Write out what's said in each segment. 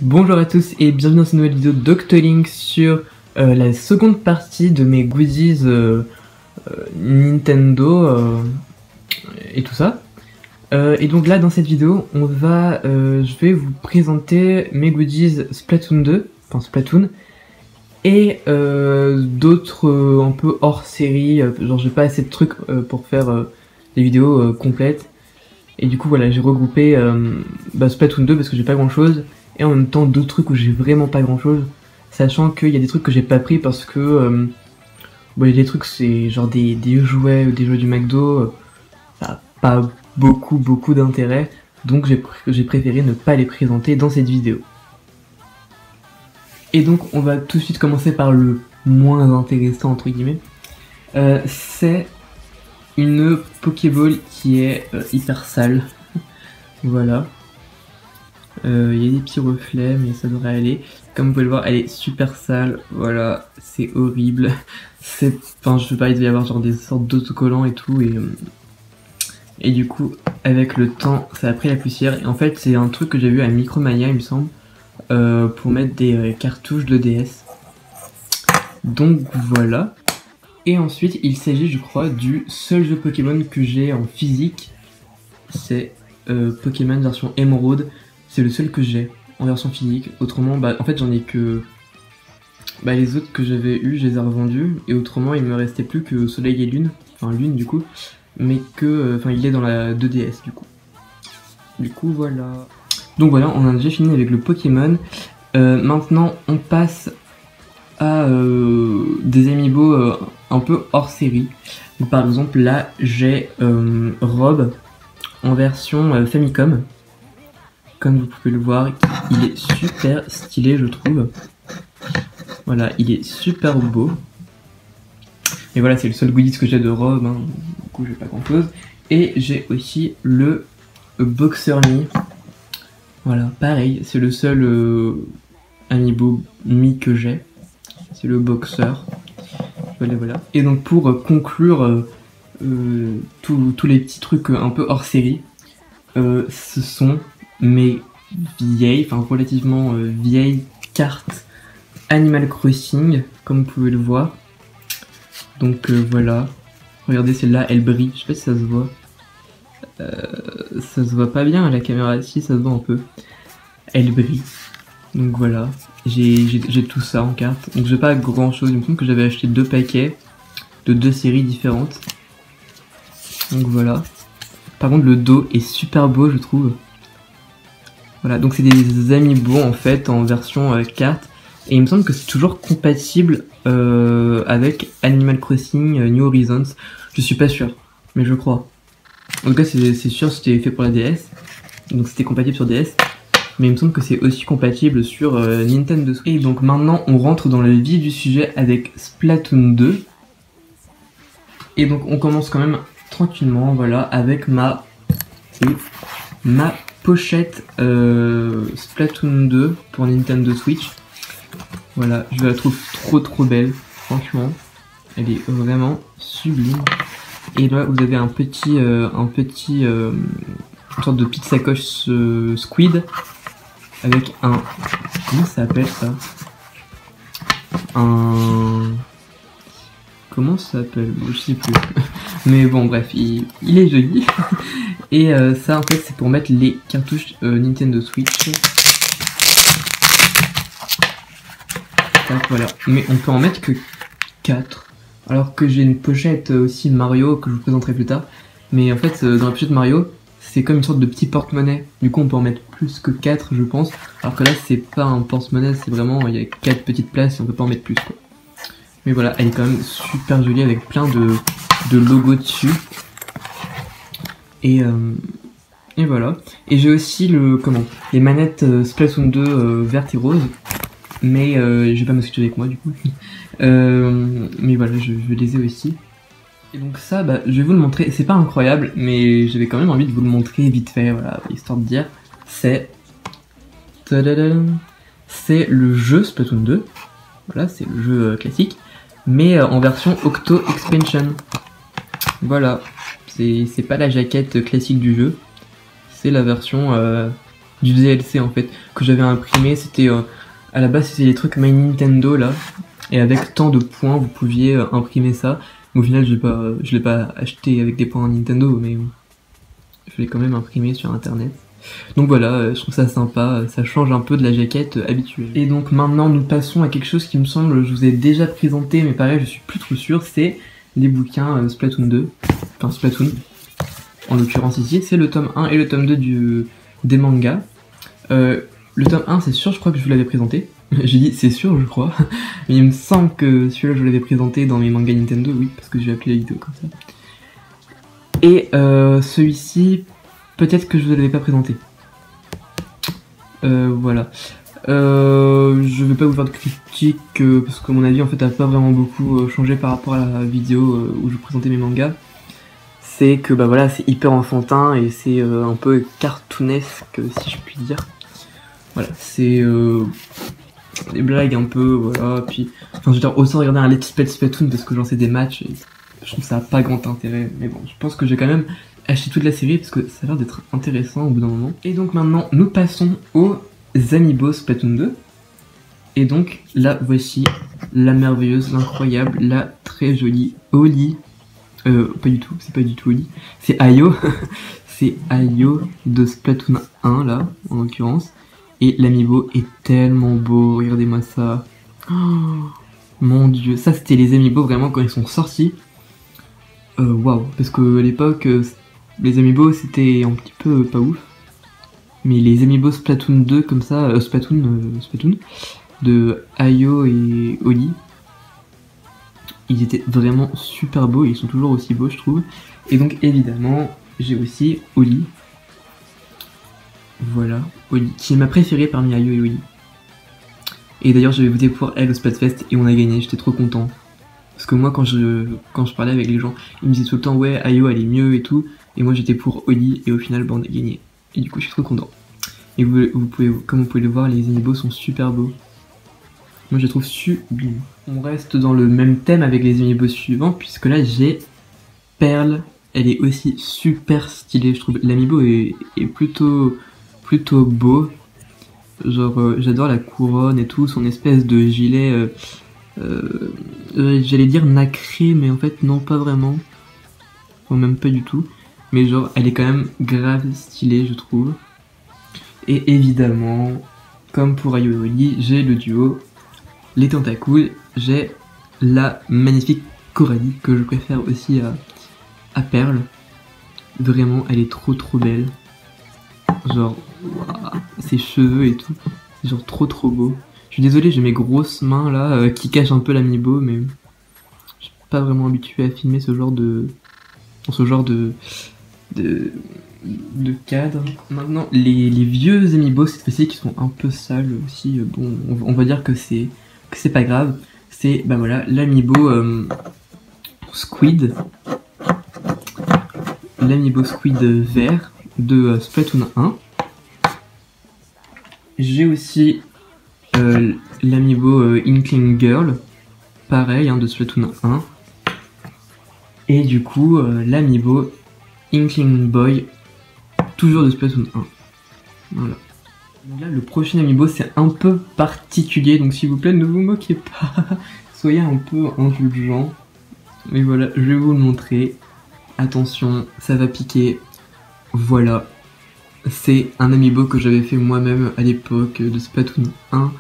Bonjour à tous et bienvenue dans cette nouvelle vidéo Doctoling sur la seconde partie de mes goodies Nintendo et tout ça. Et donc là dans cette vidéo je vais vous présenter mes goodies Splatoon 2, enfin Splatoon, et d'autres un peu hors série, genre j'ai pas assez de trucs pour faire des vidéos complètes. Et du coup voilà, j'ai regroupé Splatoon 2 parce que j'ai pas grand chose, et en même temps d'autres trucs où j'ai vraiment pas grand chose, sachant qu'il y a des trucs que j'ai pas pris parce que il y a des trucs c'est genre des jouets ou des jouets du McDo, ça a pas beaucoup d'intérêt, donc j'ai préféré ne pas les présenter dans cette vidéo. Et donc on va tout de suite commencer par le moins intéressant entre guillemets. C'est une Pokéball qui est hyper sale. Voilà. Il y a des petits reflets mais ça devrait aller. Comme vous pouvez le voir, elle est super sale. Voilà, c'est horrible. Enfin, je sais pas, il devait y avoir genre des sortes d'autocollants et tout, et du coup avec le temps ça a pris la poussière. Et en fait c'est un truc que j'ai vu à Micromania il me semble, pour mettre des cartouches de DS. Donc voilà. Et ensuite il s'agit je crois du seul jeu Pokémon que j'ai en physique. C'est Pokémon version Emerald. C'est le seul que j'ai en version physique. Autrement en fait j'en ai que les autres que j'avais eu, je les ai revendus. Et autrement il me restait plus que Soleil et Lune. Enfin Lune du coup. Mais que il est dans la 2DS du coup. Du coup voilà. Donc voilà, on a déjà fini avec le Pokémon. Maintenant on passe à des amiibo un peu hors série. Donc, par exemple là j'ai Rob en version Famicom. Comme vous pouvez le voir, il est super stylé je trouve. Voilà, il est super beau. Et voilà, c'est le seul goodies que j'ai de Rob, hein. Du coup j'ai pas grand chose. Et j'ai aussi le Boxer Mi. Voilà, pareil, c'est le seul amiibo Mi que j'ai. C'est le Boxer. Voilà. Et donc pour conclure tous les petits trucs un peu hors série, ce sont mes vieilles, enfin relativement vieilles cartes Animal Crossing, comme vous pouvez le voir. Donc voilà, regardez celle-là, elle brille, je sais pas si ça se voit. Ça se voit pas bien à la caméra, si ça se voit un peu. Elle brille. Donc voilà, j'ai tout ça en carte. Donc j'ai pas grand chose, il me semble que j'avais acheté 2 paquets de 2 séries différentes. Donc voilà. Par contre le dos est super beau je trouve. Voilà, donc c'est des amiibo en fait en version carte. Et il me semble que c'est toujours compatible avec Animal Crossing New Horizons. Je suis pas sûr, mais je crois. En tout cas c'est sûr, c'était fait pour la DS. Donc c'était compatible sur DS. Mais il me semble que c'est aussi compatible sur Nintendo Switch. Et donc maintenant on rentre dans le vif du sujet avec Splatoon 2. Et donc on commence quand même tranquillement, voilà, avec ma pochette Splatoon 2 pour Nintendo Switch. Voilà, je la trouve trop belle, franchement. Elle est vraiment sublime. Et là vous avez une sorte de petite sacoche squid avec un, comment ça s'appelle ça, comment ça s'appelle, je sais plus. Mais bon bref, il est joli. Et ça en fait c'est pour mettre les cartouches Nintendo Switch. Tac, voilà, mais on peut en mettre que 4. Alors que j'ai une pochette aussi Mario que je vous présenterai plus tard. Mais en fait dans la pochette Mario c'est comme une sorte de petit porte-monnaie. Du coup on peut en mettre plus que 4 je pense. Alors que là c'est pas un porte-monnaie, c'est vraiment, il y a 4 petites places et on peut pas en mettre plus quoi. Mais voilà, elle est quand même super jolie avec plein de logos dessus. Et voilà. Et j'ai aussi les manettes Splatoon 2 vertes et roses. Mais je vais pas me switcher avec moi du coup. Mais voilà, je les ai aussi. Et donc ça, je vais vous le montrer. C'est pas incroyable, mais j'avais quand même envie de vous le montrer vite fait, voilà, histoire de dire. C'est le jeu Splatoon 2. Voilà, c'est le jeu classique. Mais en version Octo Expansion. Voilà. C'est pas la jaquette classique du jeu. C'est la version du DLC en fait, que j'avais imprimé. C'était à la base c'était les trucs My Nintendo là, et avec tant de points vous pouviez imprimer ça. Mais au final je l'ai pas acheté avec des points Nintendo, mais je l'ai quand même imprimé sur internet. Donc voilà, je trouve ça sympa, ça change un peu de la jaquette habituelle. Et donc maintenant nous passons à quelque chose qui me semble, je vous ai déjà présenté, mais pareil je suis plus trop sûr, c'est les bouquins Splatoon 2, enfin Splatoon, en l'occurrence ici, c'est le tome 1 et le tome 2 des mangas. Le tome 1 c'est sûr, je crois que je vous l'avais présenté, j'ai dit c'est sûr je crois, mais il me semble que celui-là je l'avais présenté dans mes mangas Nintendo, oui, parce que j'ai appelé la vidéo comme ça. Et celui-ci, peut-être que je vous l'avais pas présenté. Voilà. Je vais pas vous faire de critique parce que mon avis en fait a pas vraiment beaucoup changé par rapport à la vidéo où je vous présentais mes mangas. C'est que bah voilà, c'est hyper enfantin et c'est un peu cartoonesque si je puis dire. Voilà, c'est des blagues un peu, voilà, puis enfin je veux dire autant regarder un Let's Play Splatoon parce que j'en sais des matchs et je trouve que ça a pas grand intérêt, mais bon, je pense que j'ai quand même acheté toute la série parce que ça a l'air d'être intéressant au bout d'un moment. Et donc maintenant, nous passons aux Amiibo Splatoon 2. Et donc là, voici la merveilleuse, l'incroyable, la très jolie Oli. Pas du tout, c'est pas du tout Oli. C'est Ayo. C'est Ayo de Splatoon 1 là, en l'occurrence. Et l'Amiibo est tellement beau, regardez-moi ça. Oh, mon dieu, ça c'était les Amiibo vraiment quand ils sont sortis. Waouh, parce que à l'époque, les Amiibo c'était un petit peu pas ouf. Mais les Amiibo Splatoon 2 comme ça, Splatoon de Ayo et Oli, ils étaient vraiment super beaux, ils sont toujours aussi beaux je trouve. Et donc évidemment, j'ai aussi Oli. Voilà, Oli, qui est ma préférée parmi Ayo et Oli. Et d'ailleurs j'avais voté pour elle au Splatfest et on a gagné, j'étais trop content. Parce que moi quand je parlais avec les gens, ils me disaient tout le temps ouais Ayo elle est mieux et tout. Et moi j'étais pour Oli et au final bah, on a gagné. Et du coup je suis trop content. Et vous pouvez, comme vous pouvez le voir, les Amiibo sont super beaux. Moi je les trouve sublimes. On reste dans le même thème avec les Amiibo suivants, puisque là j'ai Perle. Elle est aussi super stylée, je trouve. L'Amiibo est plutôt beau. Genre j'adore la couronne et tout, son espèce de gilet, j'allais dire nacré, mais en fait non pas vraiment. Enfin même pas du tout. Mais genre elle est quand même grave stylée je trouve. Et évidemment, comme pour Ayo et Oli, j'ai le duo les Tentacoules, j'ai la magnifique Coralie que je préfère aussi à Perle. Vraiment, elle est trop belle. Genre, wow, ses cheveux et tout, c'est genre trop beau. Je suis désolé, j'ai mes grosses mains là qui cachent un peu l'Amiibo, mais je suis pas vraiment habitué à filmer ce genre de cadre. Maintenant, les vieux Amiibo cette fois-ci qui sont un peu sales aussi, bon, on va dire que c'est pas grave. C'est, bah voilà, l'Amiibo Squid. L'Amiibo Squid vert de Splatoon 1. J'ai aussi l'Amiibo Inkling Girl, pareil, hein, de Splatoon 1. Et du coup, l'Amiibo Inkling Boy, toujours de Splatoon 1. Voilà. Donc là, le prochain Amiibo, c'est un peu particulier, donc s'il vous plaît, ne vous moquez pas. Soyez un peu indulgents. Mais voilà, je vais vous le montrer. Attention, ça va piquer. Voilà. C'est un Amiibo que j'avais fait moi-même à l'époque de Splatoon 1.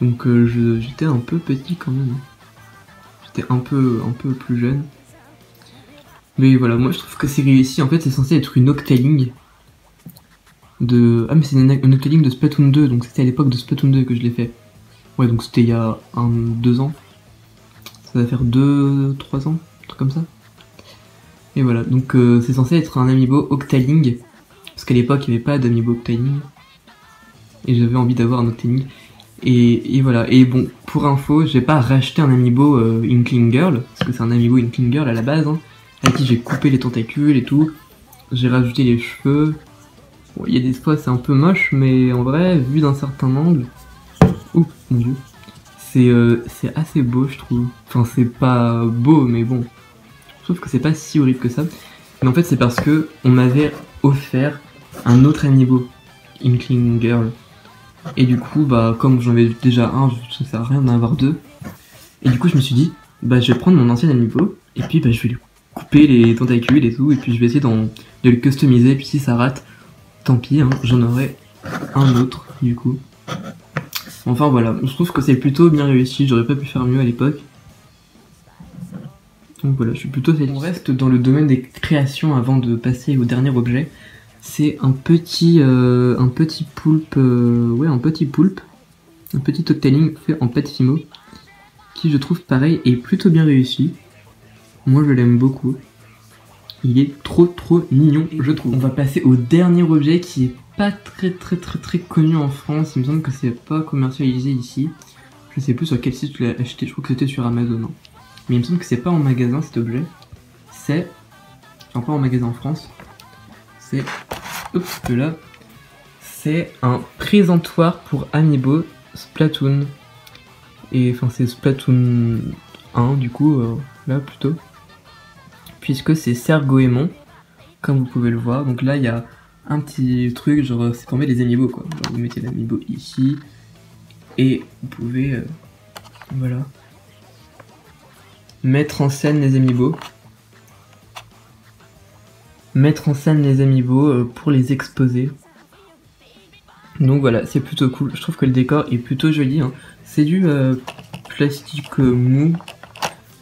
Donc j'étais un peu petit quand même. J'étais un peu plus jeune. Mais voilà, moi je trouve que c'est réussi. En fait, c'est censé être une Octaling. Ah mais c'est une Octaling de Splatoon 2, donc c'était à l'époque de Splatoon 2 que je l'ai fait. Ouais, donc c'était il y a 2 ans. Ça va faire 2-3 ans, un truc comme ça. Et voilà, donc c'est censé être un Amiibo Octaling. Parce qu'à l'époque il n'y avait pas d'Amiibo Octaling. Et j'avais envie d'avoir un Octaling. Et voilà, et bon, pour info, j'ai pas racheté un Amiibo Inkling Girl, parce que c'est un Amiibo Inkling Girl à la base, hein, avec qui j'ai coupé les tentacules et tout. J'ai rajouté les cheveux. Bon, il y a des fois c'est un peu moche, mais en vrai, vu d'un certain angle, ouh, mon dieu, c'est assez beau je trouve. Enfin c'est pas beau, mais bon, je trouve que c'est pas si horrible que ça. Mais en fait c'est parce que on m'avait offert un autre Amiibo Inkling Girl. Et du coup, bah, comme j'en avais déjà un, ça sert à rien d'en avoir deux. Et du coup, je me suis dit, bah, je vais prendre mon ancien amiibo, et puis bah, je vais lui couper les tentacules et tout, et puis je vais essayer de le customiser, et puis si ça rate, tant pis, hein, j'en aurai un autre, du coup. Enfin voilà, je trouve que c'est plutôt bien réussi, j'aurais pas pu faire mieux à l'époque. Donc voilà, je suis plutôt satisfait. On reste dans le domaine des créations avant de passer au dernier objet. C'est un petit poulpe, un petit octaling fait en pâte fimo, qui je trouve pareil est plutôt bien réussi. Moi je l'aime beaucoup. Il est trop mignon, je trouve. On va passer au dernier objet qui est pas très connu en France. Il me semble que c'est pas commercialisé ici. Je sais plus sur quel site tu l'as acheté, je crois que c'était sur Amazon. Hein. Mais il me semble que c'est pas en magasin cet objet. C'est... Enfin pas en magasin en France. C'est... Hop là. C'est un présentoir pour Amiibo Splatoon. Et enfin c'est Splatoon 1 du coup, là plutôt. Puisque c'est Sergoémon, comme vous pouvez le voir. Donc là il y a un petit truc, genre c'est pour mettre les amiibo quoi. Genre, vous mettez l'amiibo ici, et vous pouvez, voilà, mettre en scène les amiibo. Mettre en scène les amiibo pour les exposer. Donc voilà, c'est plutôt cool. Je trouve que le décor est plutôt joli. Hein. C'est du plastique mou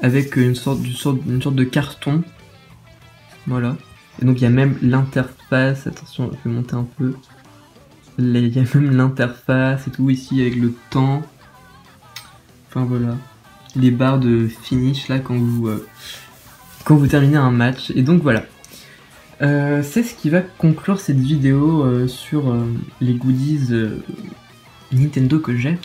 avec une sorte de carton. Voilà. Et donc il y a même l'interface. Attention, je vais monter un peu. Là, il y a même l'interface et tout ici avec le temps. Enfin voilà. Les barres de finish là quand vous terminez un match. Et donc voilà. C'est ce qui va conclure cette vidéo sur les goodies Nintendo que j'ai.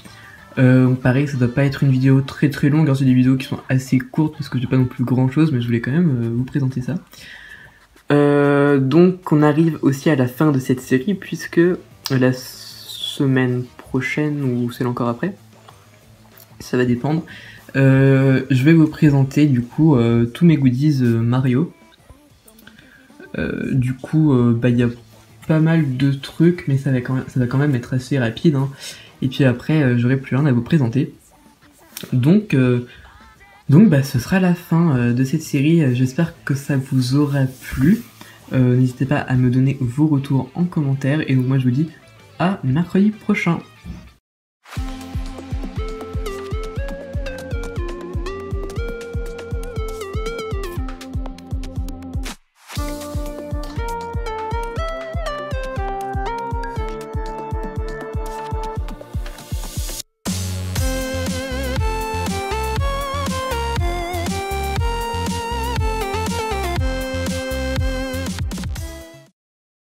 Pareil, ça doit pas être une vidéo très longue, hein, c'est des vidéos qui sont assez courtes parce que j'ai pas non plus grand chose, mais je voulais quand même vous présenter ça. Donc on arrive aussi à la fin de cette série puisque la semaine prochaine ou celle encore après, ça va dépendre, je vais vous présenter du coup tous mes goodies Mario. Du coup, il y a pas mal de trucs, mais ça va quand même être assez rapide. Hein. Et puis après, j'aurai plus rien à vous présenter. Donc ce sera la fin de cette série. J'espère que ça vous aura plu. N'hésitez pas à me donner vos retours en commentaire. Et donc moi, je vous dis à mercredi prochain.